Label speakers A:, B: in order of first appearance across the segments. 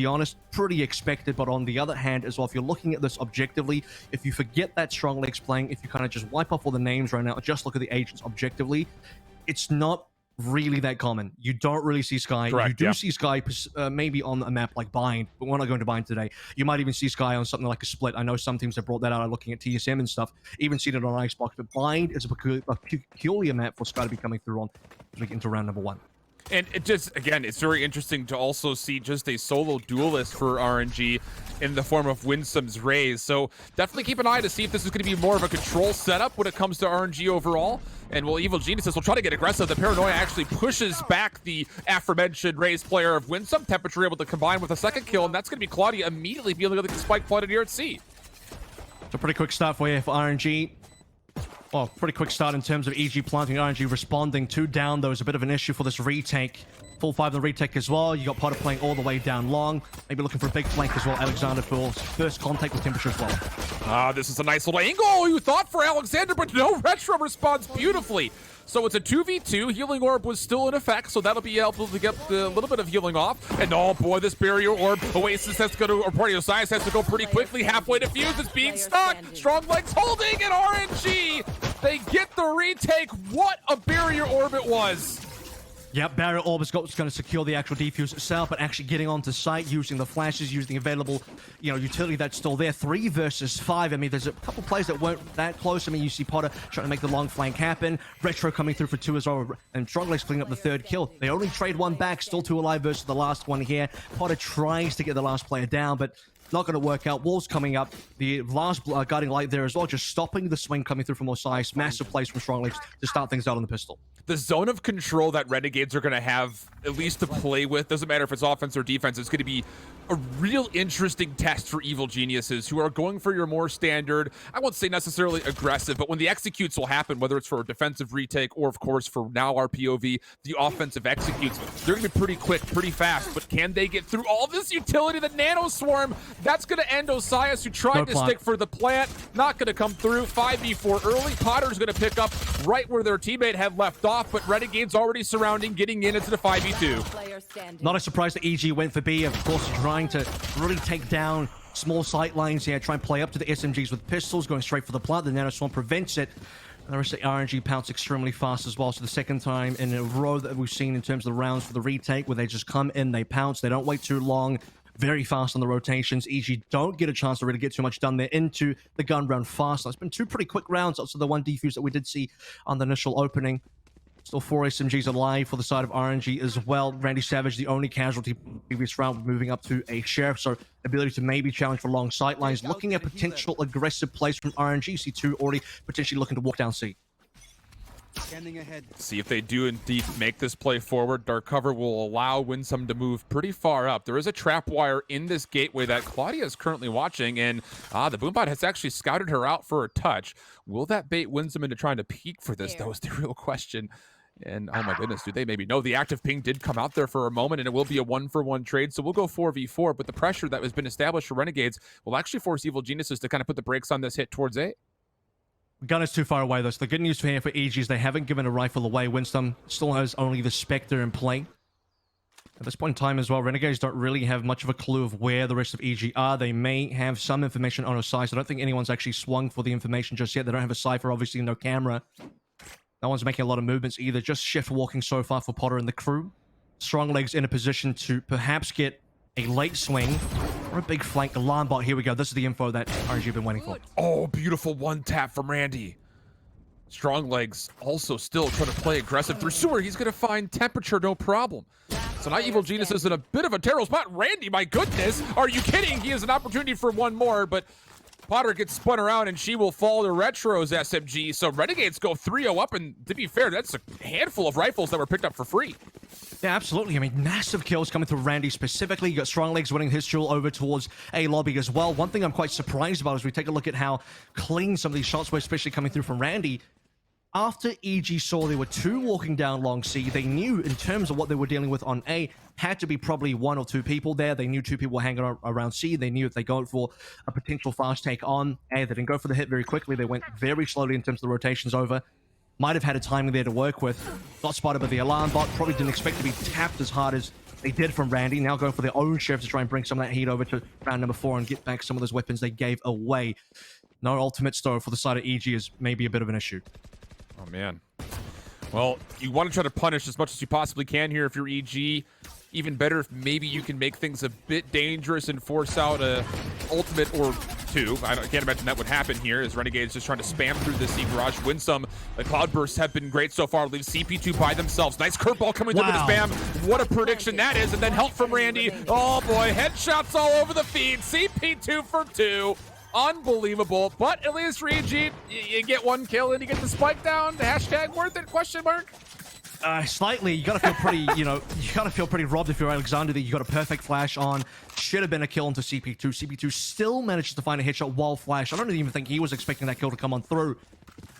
A: be honest, pretty expected. But on the other hand as well, if you're looking at this objectively, if you forget that Strong Legs playing, if you kind of just wipe off all the names right now, just look at the agents objectively, it's not really that common. You don't really see Sky.
B: Correct,
A: you do
B: yeah.
A: see Sky maybe on a map like Bind, but we're not going to Bind today. You might even see Sky on something like a Split. I know some teams have brought that out looking at TSM and stuff, even seen it on Icebox, but Bind is a peculiar map for Sky to be coming through on as we get into round number 1.
B: And it just, again, it's very interesting to also see just a solo duelist for RNG in the form of Winsome's Raze. So definitely keep an eye to see if this is going to be more of a control setup when it comes to RNG overall. And while Evil Geniuses will try to get aggressive, the Paranoia actually pushes back the aforementioned Raze player of Winsome. Temperature able to combine with a second kill, and that's going to be Claudia immediately feeling like the spike flooded here at C.
A: So pretty quick start for you for RNG. Well, pretty quick start in terms of EG planting. RNG responding. 2 down, though, is a bit of an issue for this retake. Full 5 in the retake as well. You got Potter playing all the way down long. Maybe looking for a big flank as well. Alexander for first contact with Temperature as well.
B: This is a nice little angle you thought for Alexander, but no, Retro responds beautifully. So it's a 2v2. Healing Orb was still in effect, so that'll be able to get a little bit of healing off. And oh boy, this Barrier Orb, Oasis has to go to, or Party Osiris has to go pretty quickly. Halfway to Fuse, it's being stuck. Strong Legs holding, and RNG, they get the retake. What a Barrier Orb it was.
A: Yep, Barrier Orb is going to secure the actual defuse itself, but actually getting onto site, using the flashes, using the available, utility that's still there. 3 versus 5. I mean, there's a couple plays that weren't that close. I mean, you see Potter trying to make the long flank happen. Retro coming through for 2 as well, and Stronglegs cleaning up the 3rd kill. They only trade 1 back, still 2 alive versus the last one here. Potter tries to get the last player down, but not going to work out. Walls coming up. The last guiding light there as well, just stopping the swing coming through from Osiris. Massive plays from Stronglegs to start things out on the pistol.
B: The zone of control that Renegades are going to have, at least to play with, doesn't matter if it's offense or defense, it's going to be a real interesting test for Evil Geniuses, who are going for your more standard, I won't say necessarily aggressive, but when the executes will happen, whether it's for a defensive retake or, of course, for now our POV, the offensive executes, they're going to be pretty quick, pretty fast, but can they get through all this utility? The Nano Swarm, that's going to end Osiris, who tried to stick for the plant, not going to come through. 5v4 early. Potter's going to pick up right where their teammate had left off, but Renegades already surrounding, getting in into the 5v2.
A: Not a surprise that EG went for B, of course, trying to really take down small sight lines here, try and play up to the SMGs with pistols, going straight for the plant. The Nano Swarm prevents it. And the rest of the RNG pounce extremely fast as well. So the second time in a row that we've seen in terms of the rounds for the retake, where they just come in, they pounce, they don't wait too long, very fast on the rotations. EG don't get a chance to really get too much done there into the gun round fast. It's been 2 pretty quick rounds, also the 1 defuse that we did see on the initial opening. Still 4 SMGs alive for the side of RNG as well. Randy Savage, the only casualty previous round, moving up to a Sheriff, so ability to maybe challenge for long sight lines. Looking at potential aggressive plays from RNG. C2 already potentially looking to walk down C.
C: Scanning ahead.
B: See if they do indeed make this play forward. Dark cover will allow Winsome to move pretty far up. There is a trap wire in this gateway that Claudia is currently watching, and the Boombot has actually scouted her out for a touch. Will that bait Winsome into trying to peek for this, though, is the real question. And oh my goodness, do they maybe know? The active ping did come out there for a moment, and it will be a 1-for-1 trade, so we'll go 4v4, but the pressure that has been established for Renegades will actually force Evil Geniuses to kind of put the brakes on this hit towards A.
A: Gun is too far away, though, so the good news here for EG is they haven't given a rifle away. Winston still has only the Spectre in play. At this point in time as well, Renegades don't really have much of a clue of where the rest of EG are. They may have some information on Osiris. I don't think anyone's actually swung for the information just yet. They don't have a cipher, obviously no camera. No one's making a lot of movements either. Just shift walking so far for Potter and the crew. Strong Legs in a position to perhaps get a late swing or a big flank. Alarm bot, here we go. This is the info that RNG have been waiting for.
B: Oh, beautiful 1 tap from Randy. Strong Legs also still trying to play aggressive through sewer. He's going to find Temperature, no problem. So now Evil Genius is in a bit of a terrible spot. Randy, my goodness, are you kidding? He has an opportunity for 1 more, but Potter gets spun around and she will fall to Retro's SMG. So Renegades go 3-0 up, and to be fair, that's a handful of rifles that were picked up for free.
A: Yeah, absolutely. I mean, massive kills coming through Randy specifically. You got Strong Legs winning his duel over towards A lobby as well. One thing I'm quite surprised about is we take a look at how clean some of these shots were, especially coming through from Randy. After EG saw there were 2 walking down long C, they knew in terms of what they were dealing with on A, had to be probably 1 or 2 people there. They knew 2 people were hanging around C. They knew if they go for a potential fast take on A, they didn't go for the hit very quickly. They went very slowly in terms of the rotations over. Might have had a timing there to work with. Got spotted by the alarm bot. Probably didn't expect to be tapped as hard as they did from Randy. Now going for their own shift to try and bring some of that heat over to round number 4 and get back some of those weapons they gave away. No ultimates, though, for the side of EG is maybe a bit of an issue.
B: Oh, man. Well, you want to try to punish as much as you possibly can here if you're EG. Even better if maybe you can make things a bit dangerous and force out a ultimate or two. I can't imagine that would happen here as Renegades just trying to spam through the C garage, win some. The Cloudbursts have been great so far. Leave CP2 by themselves. Nice curveball coming through with the spam. What a prediction that is. And then help from Randy. Oh boy, headshots all over the feed. CP2 for 2. Unbelievable. But at least for EG, you get 1 kill and you get the spike down. Hashtag worth it, question mark.
A: Slightly. You gotta feel pretty, you gotta feel pretty robbed if you're Alexander that you got a perfect flash on. Should have been a kill into CP2. CP2 still manages to find a headshot while flash. I don't even think he was expecting that kill to come on through.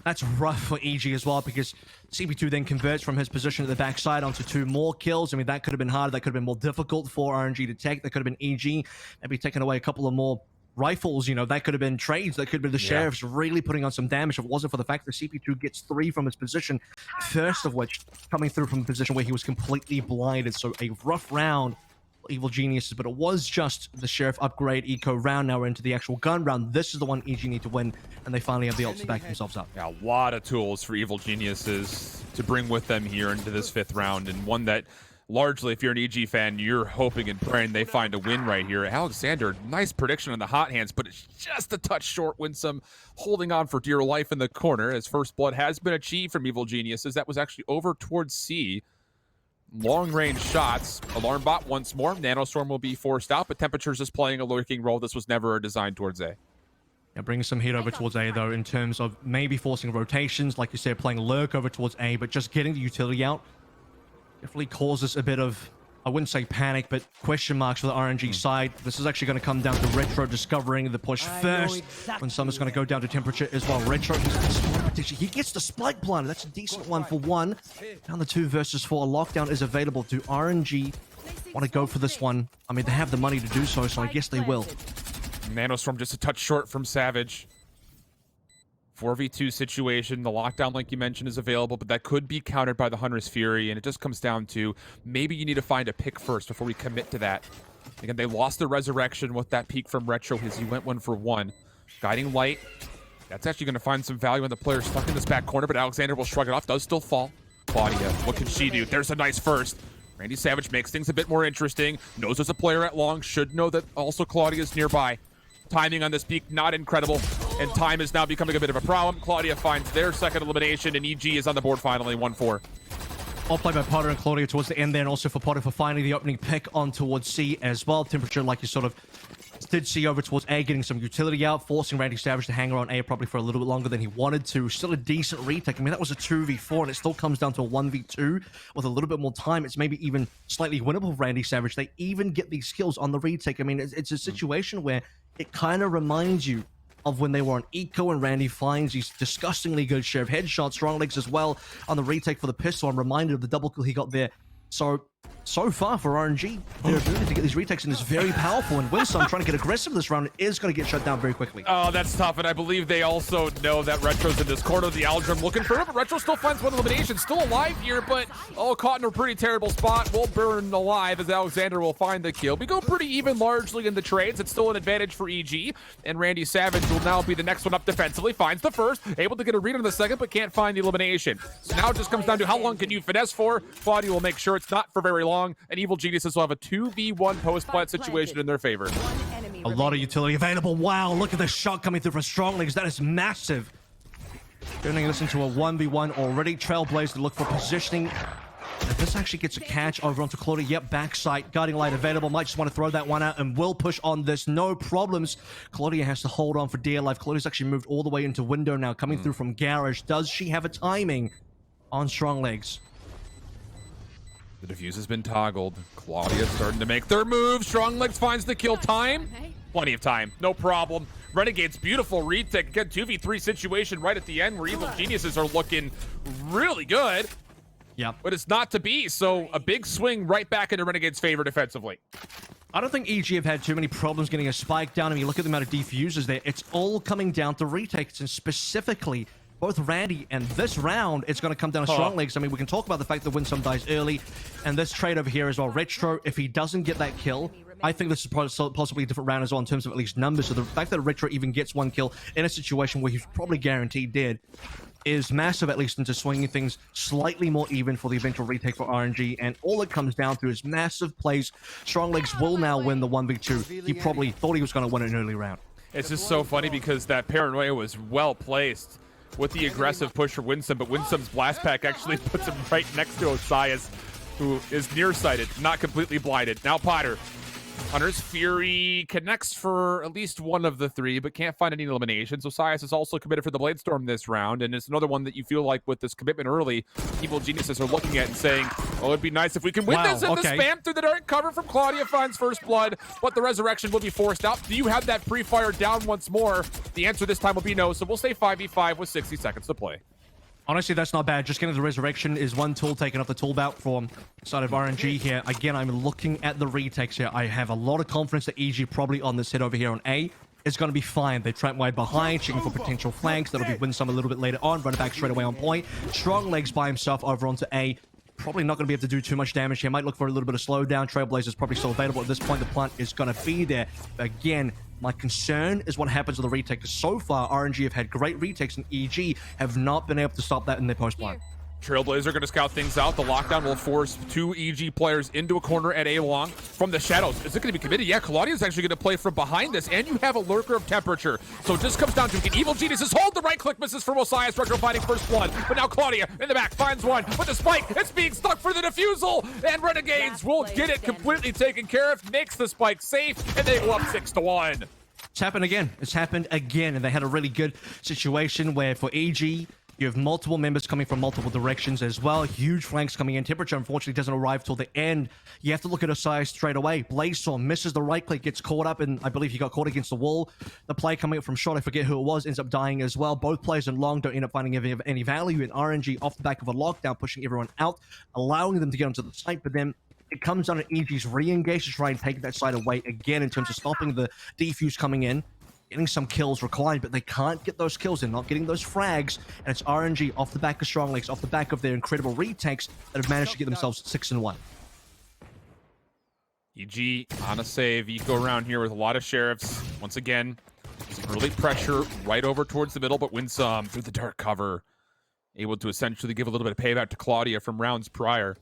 A: That's rough for EG as well, because CP2 then converts from his position at the backside onto 2 more kills. I mean, that could have been harder. That could have been more difficult for RNG to take. That could have been EG maybe taking away a couple of more rifles. That could have been trades. That could have been the Sheriffs really putting on some damage if it wasn't for the fact that CP2 gets 3 from his position, first of which coming through from a position where he was completely blinded. So a rough round for Evil Geniuses, but it was just the Sheriff upgrade eco round. Now we're into the actual gun round. This is the one EG need to win, and they finally have the ult to back themselves up.
B: Yeah, a lot of tools for Evil Geniuses to bring with them here into this 5th round, and one that largely, if you're an EG fan, you're hoping and praying they find a win right here. Alexander, nice prediction on the hot hands, but it's just a touch short. Winsome holding on for dear life in the corner as first blood has been achieved from Evil Geniuses. That was actually over towards C. Long range shots. Alarm bot once more. Nanostorm will be forced out, but Temperatures is playing a lurking role. This was never designed towards A.
A: Yeah, bringing some heat over towards A, though, in terms of maybe forcing rotations, like you said, playing lurk over towards A, but just getting the utility out definitely causes a bit of, I wouldn't say panic, but question marks for the RNG side. This is actually going to come down to Retro discovering the push first, when Summer's going to go down to Temperature as well. Retro, he gets the spike blind. That's a decent one for 1. Down the 2 versus 4. A lockdown is available to RNG. Want to go for this one. I mean, they have the money to do so, so I guess they will.
B: Nanostorm just a touch short from Savage. 4v2 situation. The lockdown, like you mentioned, is available, but that could be countered by the Hunter's Fury, and it just comes down to maybe you need to find a pick first before we commit to that. Again, they lost the resurrection with that peek from Retro as he went 1 for 1. Guiding Light. That's actually going to find some value on the player stuck in this back corner, but Alexander will shrug it off. Does still fall. Claudia, what can she do? There's a nice first. Randy Savage makes things a bit more interesting. Knows there's a player at long. Should know that also Claudia's nearby. Timing on this peak, not incredible. And time is now becoming a bit of a problem. Claudia finds their second elimination, and EG is on the board finally, 1-4.
A: All played by Potter and Claudia towards the end there, and also for Potter for finding the opening pick on towards C as well. Temperature, like you sort of did see over towards A, getting some utility out, forcing Randy Savage to hang around A probably for a little bit longer than he wanted to. Still a decent retake. I mean, that was a 2v4, and it still comes down to a 1v2 with a little bit more time. It's maybe even slightly winnable for Randy Savage. They even get these kills on the retake. I mean, it's a situation where it kind of reminds you of when they were on Eco and Randy finds these disgustingly good share of headshots, strong legs as well on the retake for the pistol. I'm reminded of the double kill he got there. So far for RNG, their ability to get these retakes in is very powerful, and Winsome trying to get aggressive this round is going to get shut down very quickly.
B: Oh, that's tough, and I believe they also know that Retro's in this corner. The Aldrum looking for him, but Retro still finds 1 elimination. Still alive here, but caught in a pretty terrible spot. Will burn alive as Alexander will find the kill. We go pretty even largely in the trades. It's still an advantage for EG, and Randy Savage will now be the next one up defensively. Finds the first, able to get a read on the second, but can't find the elimination. So now it just comes down to how long can you finesse for. Claudia will make sure it's not for very long, and Evil Geniuses will have a 2v1 post-plant situation in their favor.
A: A lot of utility available. Wow, look at the shot coming through from Strong Legs. That is massive. Turning this into a 1v1 already. Trailblazer to look for positioning. If this actually gets a catch over onto Claudia, yep, backside, Guiding Light available. Might just want to throw that one out and will push on this. No problems. Claudia has to hold on for dear life. Claudia's actually moved all the way into window now, coming through from Garage. Does she have a timing on Strong Legs?
B: The defuse has been toggled. Claudia starting to make their move. Strong Legs finds the kill. Time? Plenty of time. No problem. Renegades, beautiful retake. Again, 2v3 situation right at the end where Evil Geniuses are looking really good.
A: Yep.
B: But it's not to be, so a big swing right back into Renegades' favor defensively.
A: I don't think EG have had too many problems getting a spike down. I mean, look at the amount of defusers there. It's all coming down to retakes, and specifically both Randy and this round, it's going to come down to strong legs. I mean, we can talk about the fact that Winsome dies early, and this trade over here as well. Retro, if he doesn't get that kill, I think this is possibly a different round as well in terms of at least numbers. So the fact that Retro even gets one kill in a situation where he's probably guaranteed dead is massive, at least into swinging things slightly more even for the eventual retake for RNG. And all it comes down to is massive plays. Strong legs will now win the 1v2. He probably thought he was going to win an early round.
B: It's just so funny because that paranoia was well placed with the aggressive push for Winsome, but Winsome's blast pack actually puts him right next to Osias, who is nearsighted, not completely blinded. Now Potter. Hunter's Fury connects for at least one of the three, but can't find any eliminations. Osias is also committed for the Bladestorm this round, and it's another one that you feel like with this commitment early, Evil Geniuses are looking at and saying, oh, it'd be nice if we can win this. And the spam through the dark cover from Claudia finds first blood, but the resurrection will be forced out. Do you have that pre-fire down once more? The answer this time will be no, so we'll stay 5v5 with 60 seconds to play.
A: Honestly, that's not bad. Just getting the resurrection is one tool taken off the tool belt from side of RNG here. Again, I'm looking at the retakes here. I have a lot of confidence that EG probably on this hit over here on A is going to be fine. They trap wide behind, checking for potential flanks. That'll be Winsome a little bit later on. Run it back straight away on point. Strong legs by himself over onto A. Probably not going to be able to do too much damage here. Might look for a little bit of slowdown. Trailblazer's probably still available at this point. The plant is going to be there. But again, my concern is what happens with the retake. Because so far, RNG have had great retakes, and EG have not been able to stop that in their post-plant.
B: Trailblazer going to scout things out. The lockdown will force two EG players into a corner at A-long from the shadows. Is it going to be committed? Yeah, Claudia's actually going to play from behind this, and you have a lurker of temperature. So it just comes down to can Evil Geniuses hold the right-click misses from Osias. Retro finding first blood, but now Claudia in the back finds one with the spike. It's being stuck for the defusal, and Renegades will get it completely taken care of, makes the spike safe, and they go up 6-1.
A: It's happened again. It's happened again, and they had a really good situation where for EG, you have multiple members coming from multiple directions as well. Huge flanks coming in. Temperature, unfortunately, doesn't arrive till the end. You have to look at Osias straight away. Bladestorm misses the right click, gets caught up, and I believe he got caught against the wall. The play coming up from short, I forget who it was, ends up dying as well. Both players in long don't end up finding any value in RNG off the back of a lockdown, pushing everyone out, allowing them to get onto the site, but then it comes down to EG's re-engage to try and take that side away again in terms of stopping the defuse coming in. Getting some kills required, but they can't get those kills. They're not getting those frags, and it's RNG off the back of strong legs, off the back of their incredible retakes that have managed to get themselves 6-1.
B: EG on a save. Eco around here with a lot of sheriffs. Once again, some early pressure right over towards the middle, but Winsome through the dark cover, able to essentially give a little bit of payback to Claudia from rounds prior.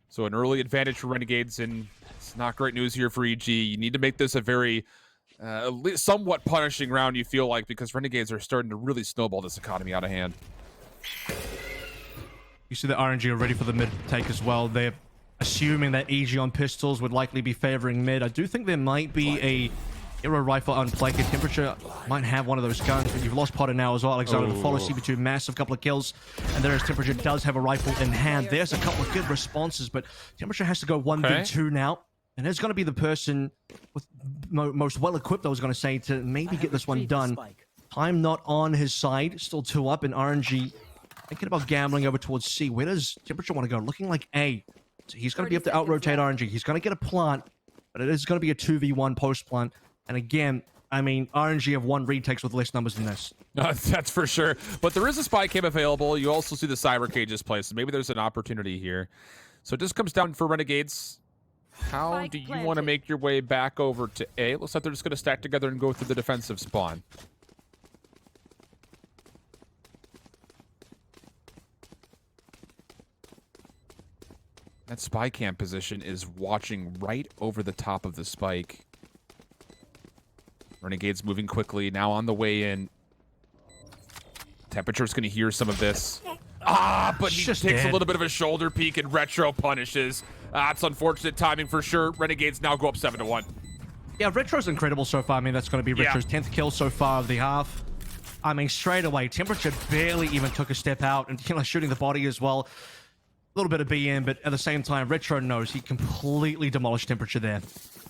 B: So an early advantage for Renegades, and it's not great news here for EG. You need to make this a very somewhat punishing round, you feel like, because Renegades are starting to really snowball this economy out of hand.
A: You see that RNG are ready for the mid take as well. They're assuming that EG on pistols would likely be favoring mid. I do think there might be a Hero Rifle on Plaker. Temperature might have one of those guns, but you've lost Potter now as well. Alexander to follow CB2, massive couple of kills. And there is Temperature does have a rifle in hand. There's a couple of good responses, but Temperature has to go 1v2 now. And there's going to be the person with most well-equipped, I was going to say, to maybe get this one done. Time not on his side. Still 2 up in RNG. Thinking about gambling over towards C. Where does Temperature want to go? Looking like A. So he's going to be able to out-rotate RNG. He's going to get a plant, but it is going to be a 2v1 post-plant. And again, I mean, RNG have won retakes with less numbers than this.
B: That's for sure. But there is a spy cam available. You also see the cyber cages placed. So maybe there's an opportunity here. So it just comes down for Renegades. How do you want to make your way back over to A? Looks like they're just going to stack together and go through the defensive spawn. That spy cam position is watching right over the top of the spike. Renegades moving quickly, now on the way in. Temperature's going to hear some of this. But he takes a little bit of a shoulder peek, and Retro punishes. That's unfortunate timing for sure. Renegades now go up 7-1.
A: Yeah, Retro's incredible so far. I mean, that's going to be Retro's 10th kill so far of the half. I mean, straight away, Temperature barely even took a step out, and shooting the body as well. A little bit of BM, but at the same time, Retro knows he completely demolished Temperature there.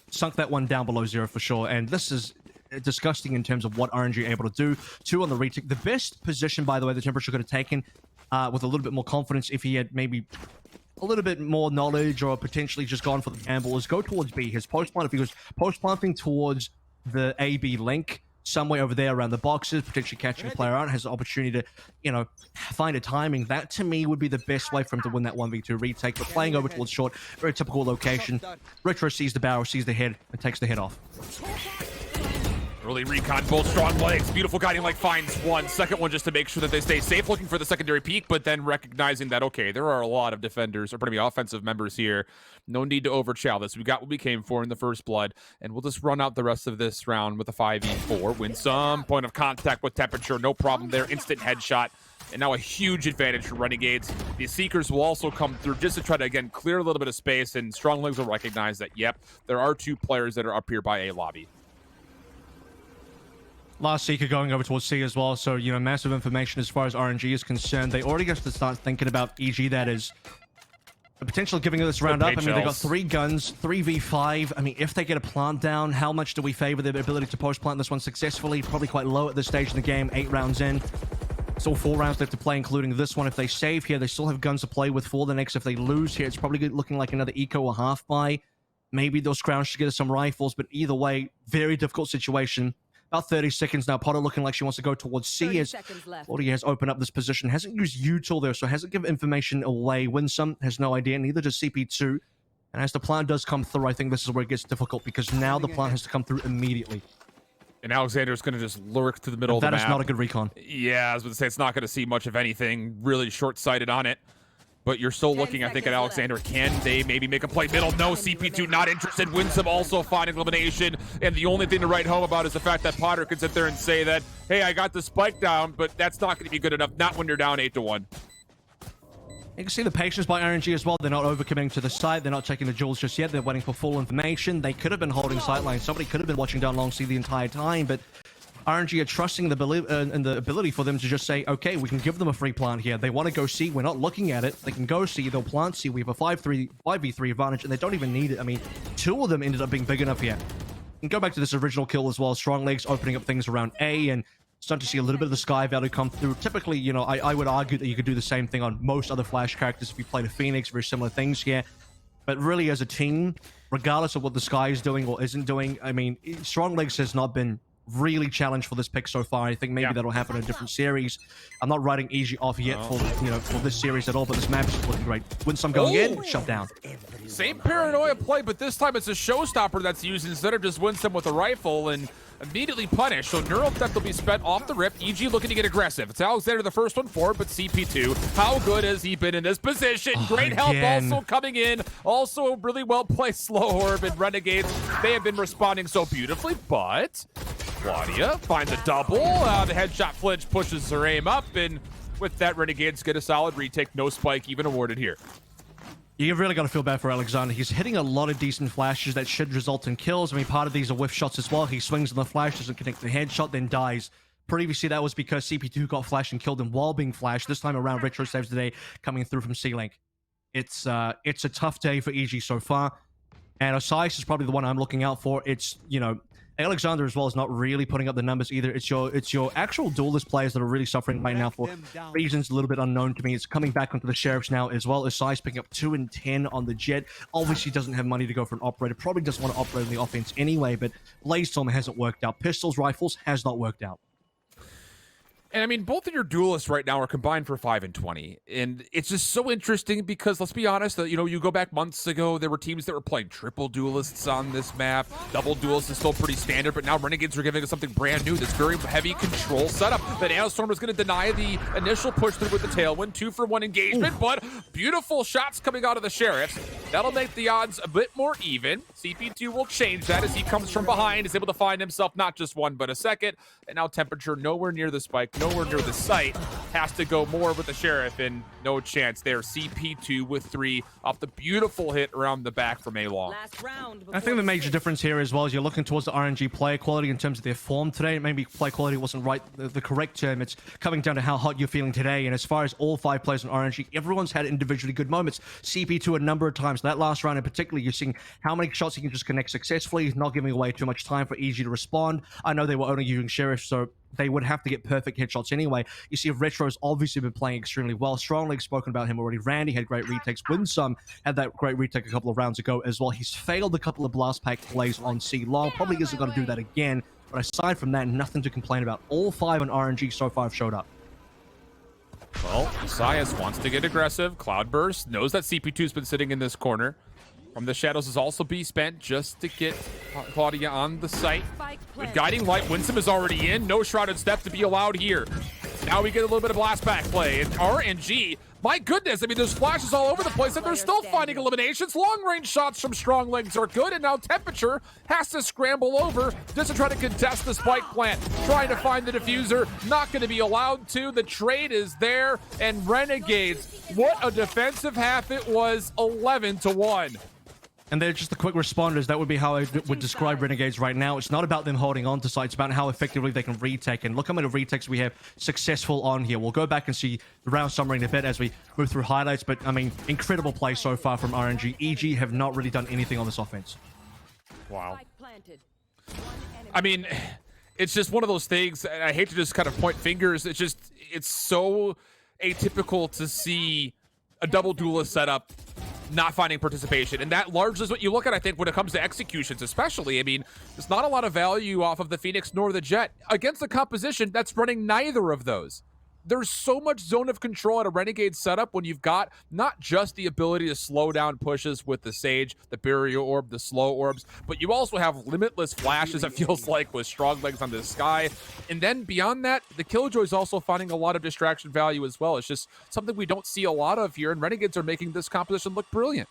A: Sunk that one down below 0 for sure, and this is disgusting in terms of what RNG are able to do. 2 on the retake. The best position, by the way, the Temperature could have taken with a little bit more confidence if he had maybe a little bit more knowledge or potentially just gone for the gamble is go towards B. His post plant, if he was post planting towards the AB link, somewhere over there around the boxes, potentially catching a player out, has the opportunity to, you know, find a timing. That to me would be the best way for him to win that 1v2 retake. But playing over towards short, very typical location. Retro sees the barrel, sees the head, and takes the head off.
B: Early recon, both strong legs. Beautiful guiding light finds one. Second one just to make sure that they stay safe, looking for the secondary peak, but then recognizing that, okay, there are a lot of defenders, or pardon me, offensive members here. No need to overchow this. We got what we came for in the first blood, and we'll just run out the rest of this round with a 5v4. Win some. Point of contact with Temperature. No problem there. Instant headshot. And now a huge advantage for Renegades. The Seekers will also come through just to try to, again, clear a little bit of space, and Strong Legs will recognize that, yep, there are two players that are up here by A lobby.
A: Last Seeker going over towards C as well, so, you know, massive information as far as RNG is concerned. They already have to start thinking about EG, that is. The potential of giving this round up. I mean, they got 3 guns, 3v5. I mean, if they get a plant down, how much do we favor their ability to post-plant this one successfully? Probably quite low at this stage in the game, 8 rounds in. Still 4 rounds left to play, including this one. If they save here, they still have guns to play with for the next. If they lose here, it's probably looking like another eco or half buy. Maybe they'll scrounge together some rifles, but either way, very difficult situation. About 30 seconds now. Potter looking like she wants to go towards C as Claudia has opened up this position. Hasn't used util there, so hasn't given information away. Winsome has no idea, neither does CP2. And as the plant does come through, I think this is where it gets difficult, because now the plant has to come through immediately.
B: And Alexander's going to just lurk to the middle of the map.
A: That is not a good recon.
B: Yeah, I was going to say, it's not going to see much of anything. Really short-sighted on it. But you're still looking, I think, at Alexander. Can they maybe make a play middle? No, CP2 not interested. Winsome also finding elimination. And the only thing to write home about is the fact that Potter can sit there and say that, hey, I got the spike down, but that's not going to be good enough. Not when you're down 8-1.
A: You can see the patience by RNG as well. They're not overcommitting to the site. They're not checking the jewels just yet. They're waiting for full information. They could have been holding sightlines. Somebody could have been watching down long C the entire time, but RNG are trusting the ability for them to just say, okay, we can give them a free plant here. They want to go C. We're not looking at it. They can go C. They'll plant C. We have a 5v3 advantage, and they don't even need it. I mean, 2 of them ended up being big enough here. And go back to this original kill as well. Strong Legs opening up things around A, and starting to see a little bit of the Sky value come through. Typically, you know, I would argue that you could do the same thing on most other Flash characters if you played a Phoenix. Very similar things here. But really, as a team, regardless of what the Sky is doing or isn't doing, I mean, Strong Legs has not been really challenged for this pick so far. I think maybe that'll happen in a different series. I'm not writing EG off yet for, you know, for this series at all, but this map is looking great. Winsome going in, shut down.
B: Same paranoia play, but this time it's a showstopper that's used instead of just Winsome with a rifle and immediately punished. So Neural Theft will be spent off the rip. EG looking to get aggressive. It's Alexander the first one forward, but CP2, how good has he been in this position? Great help also coming in. Also a really well placed slow orb and Renegades. They have been responding so beautifully, but Claudia finds a double. The headshot flinch pushes her aim up, and with that, Renegades get a solid retake. No spike even awarded here.
A: You've really got to feel bad for Alexander. He's hitting a lot of decent flashes that should result in kills. I mean, part of these are whiff shots as well. He swings on the flash, doesn't connect the headshot, then dies. Previously, that was because CP2 got flashed and killed him while being flashed. This time around, Retro saves the day coming through from C-Link. It's a tough day for EG so far. And Osiris is probably the one I'm looking out for. It's, you know, Alexander as well is not really putting up the numbers either. It's your actual duelist players that are really suffering right now for reasons a little bit unknown to me. It's coming back onto the Sheriffs now as well. Osiris picking up 2 and 10 on the Jet. Obviously doesn't have money to go for an operator. Probably doesn't want to operate on the offense anyway, but Blazestorm hasn't worked out. Pistols, rifles has not worked out.
B: And I mean, both of your duelists right now are combined for 5 and 20. And it's just so interesting because, let's be honest, you know, you go back months ago, there were teams that were playing triple duelists on this map. Double duelists is still pretty standard, but now Renegades are giving us something brand new, this very heavy control setup. The Nanostorm is going to deny the initial push through with the Tailwind, 2-for-1 engagement, but beautiful shots coming out of the Sheriffs. That'll make the odds a bit more even. CP2 will change that as he comes from behind, is able to find himself not just one, but a second. And now Temperature nowhere near the spike, nowhere near the site, has to go more with the Sheriff, and no chance there. CP2 with 3 off the beautiful hit around the back from A-Long.
A: I think the major difference here as well is you're looking towards the RNG player quality in terms of their form today. Maybe play quality wasn't right, the correct term. It's coming down to how hot you're feeling today, and as far as all 5 players on RNG, everyone's had individually good moments. CP2 a number of times. That last round in particular, you're seeing how many shots he can just connect successfully, not giving away too much time for EG to respond. I know they were only using Sheriff, so they would have to get perfect headshots anyway. You see, Retro's obviously been playing extremely well. Strongly spoken about him already. Randy had great retakes. Winsome had that great retake a couple of rounds ago as well. He's failed a couple of blast pack plays on C Long. Probably isn't going to do that again. But aside from that, nothing to complain about. All 5 on RNG so far have showed up.
B: Well, Messias wants to get aggressive. Cloudburst knows that CP2's been sitting in this corner. From the shadows is also be spent just to get Claudia on the site. With Guiding Light, Winsome is already in. No Shrouded Step to be allowed here. Now we get a little bit of blast back play. And RNG, my goodness, I mean, there's flashes all over the place, and they're still finding eliminations. Long-range shots from Strong Legs are good, and now Temperature has to scramble over just to try to contest the spike plant. Trying to find the diffuser, not going to be allowed to. The trade is there, and Renegades, what a defensive half it was, 11-1.
A: And they're just the quick responders. That would be how I would describe Renegades right now. It's not about them holding on to sites, it's about how effectively they can retake. And look how many retakes we have successful on here. We'll go back and see the round summary in a bit as we move through highlights. But, I mean, incredible play so far from RNG. EG have not really done anything on this offense.
B: Wow. I mean, it's just one of those things. I hate to just kind of point fingers. It's so atypical to see a double duelist setup not finding participation, and that largely is what you look at, I think, when it comes to executions especially. I mean, there's not a lot of value off of the Phoenix nor the Jet against the composition that's running neither of those. There's so much zone of control at a Renegade setup when you've got not just the ability to slow down pushes with the Sage, the Barrier Orb, the slow orbs, but you also have limitless flashes, it feels like, with Strong Legs on the sky. And then beyond that, the Killjoy's also finding a lot of distraction value as well. It's just something we don't see a lot of here, and Renegades are making this composition look brilliant.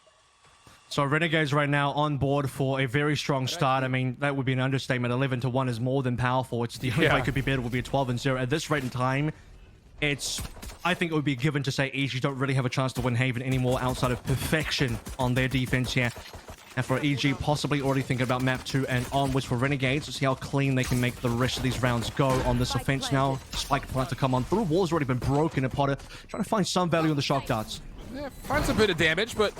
A: So Renegades right now on board for a very strong start. I mean, that would be an understatement. 11-1 is more than powerful. It's the only way it could be better would be a 12-0. At this rate in time, I think it would be given to say EG don't really have a chance to win Haven anymore outside of perfection on their defense here. And for EG, possibly already thinking about map 2 and onwards for Renegades to see how clean they can make the rest of these rounds go on this offense now. Spike plant to come on through. Wall's already been broken at Potter. Trying to find some value in the shock darts.
B: Yeah, finds a bit of damage, but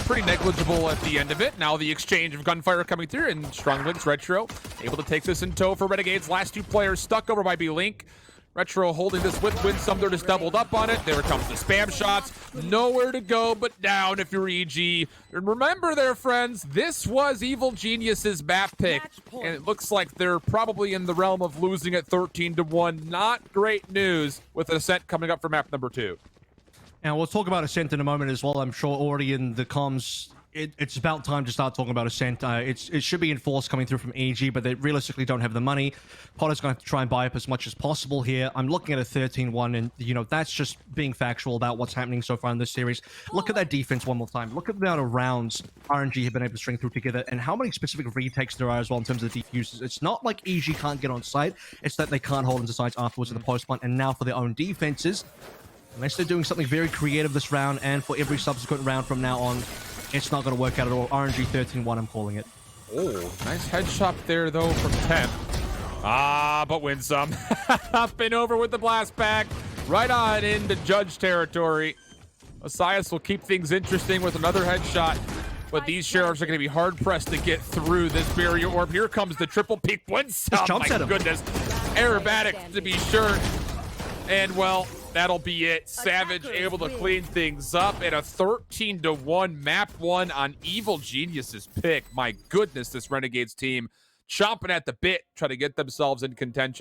B: pretty negligible at the end of it. Now the exchange of gunfire coming through, and Strong Legs Retro able to take this in tow for Renegades. Last 2 players stuck over by B-Link. Retro holding this with Winsome. They're just doubled up on it. There comes the spam shots. Nowhere to go but down if you're EG. And remember there, friends, this was Evil Genius's map pick. And it looks like they're probably in the realm of losing at 13-1. Not great news with Ascent coming up for map number 2.
A: And we'll talk about Ascent in a moment as well. I'm sure already in the comms, it's about time to start talking about Ascent. It should be enforced coming through from EG, but they realistically don't have the money. Potter's going to have to try and buy up as much as possible here. I'm looking at a 13-1, and, you know, that's just being factual about what's happening so far in this series. Look at that defense one more time. Look at the amount of rounds RNG have been able to string through together, and how many specific retakes there are as well in terms of the defusers. It's not like EG can't get on site. It's that they can't hold into sites afterwards in the post plant, and now for their own defenses, unless they're doing something very creative this round, and for every subsequent round from now on, it's not going to work out at all. RNG 13-1, I'm calling it.
B: Oh, nice headshot there, though, from Temp. But Winsome. Up and over with the blast back. Right on into Judge territory. Messias will keep things interesting with another headshot. But these sheriffs are going to be hard-pressed to get through this barrier orb. Here comes the triple peak. Winsome, my goodness. Aerobatic, to be sure. And, well, that'll be it. Savage able to clean things up, and a 13-1 map 1 on Evil Genius's pick. My goodness, this Renegades team chomping at the bit, trying to get themselves in contention.